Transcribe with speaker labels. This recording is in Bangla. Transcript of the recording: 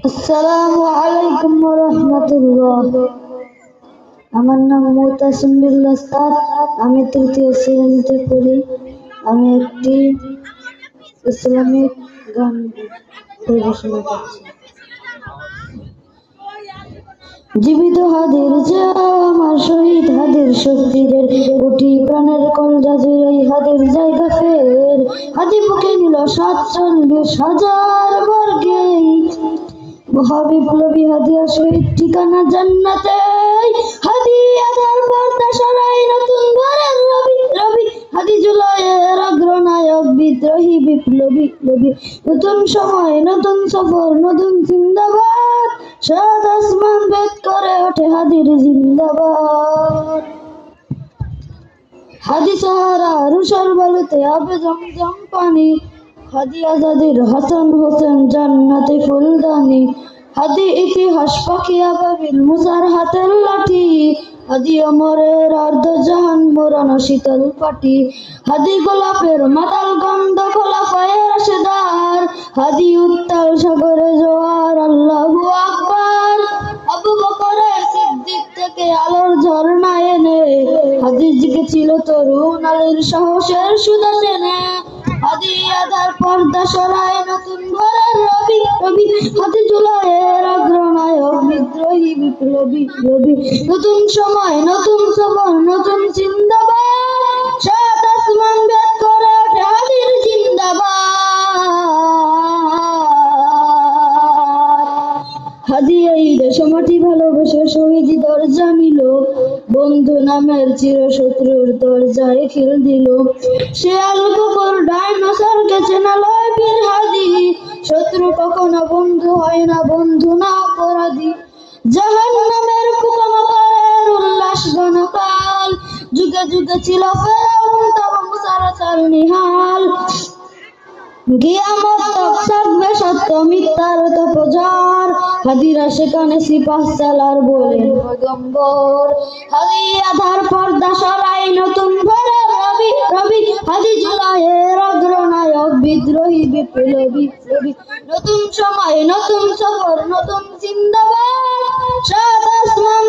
Speaker 1: আসসালামু আলাইকুম ওয়া রাহমাতুল্লাহ। আমার নাম মুতাসিম বিল্লাহ উস্তাদ। আমি তৃতীয় শ্রেণীতে পড়ি। আমি একটি ইসলামিক গান পরিবেশনা করছি। জীবিত হাদির আমার শহীদ হাদির শক্তিদের কোটি প্রাণের কলজা জুড়ে হাদির জায়গা ফের হাদি মুখে নিল 47,000 বর্গে মহাবিপ্লবী হাদিয়া শহীদ ঠিকানা জান্নাতে। হাদি আধার পর্দা সরাই নতুন ঘরের রবি রবি হাদি জুলাইয়ের অগ্রনায়ক বিদ্রোহী বিপ্লবী লবি। নতুন সময় নতুন সফর নতুন জিন্দাবাদ সাত আসমান ভেদ করে ওঠে হাদির জিন্দাবাদ। হাদি সাহারা রুশার বালুতে আবে জমজম পানি হাদি আজাদির হাসান হোসেন জান্নাতে ফুলদানি। হাদি ইতিহাস পাখি আবাবিল মুসার হাতের লাঠি হাদি অমরের আর্ধ জাহান মোরানো শীতল পাটি। হাদি গোলাপের মাতাল গন্ধ খোলা পায়ের রাশেদার হাদি উত্তাল সাগরে জোয়ার আল্লাহু আকবার। আবু বকরের সিদ্দিক থেকে আলোর ঝর্ণা এনে হাদি জিগেছিল তরুণ আলীর সাহসের সুধা টেনে। হাদি আধার পর্দা সরায় নতুন ঘরের রবি রবি হাদি জুলাইয়ের অগ্রনায়ক বিদ্রোহী বিপ্লবী রবি। নতুন সময় নতুন সফর নতুন জিন্দাবাদ সাত আসমান ভেদ করে ওঠে হাদির জিন্দাবাদ। হাদি এই দেশ মাটি ভালোবেসে শহীদ দরজা নিল বন্ধু নামের চিরশত্রুর দরজায় খিল দিল। সে আল কুকুর ডাইনোসর গেছে না লয় বীর হাদি শত্রু কখনো বন্ধু হয় না বন্ধু না অপরাধী। জাহান্নামের পোকামাকড়ের উল্লাস গণকাল যুগে যুগে ছিল ফেরাউন তবে মুসার চাল নিহাল। কিয়ামত তক থাকবে সত্য মিথ্যার তপজার হাদিরা সেখানে সিপাহ সালার বলেন পয়গম্বর। হাদি আধার পর্দা সরাই নতুন ঘরের রবি রবি হাদি জুলাইয়ের অগ্রনায়ক বিদ্রোহী বিপ্লবী রবি। নতুন সময় নতুন সফর নতুন জিন্দাবাদ সাত আসমান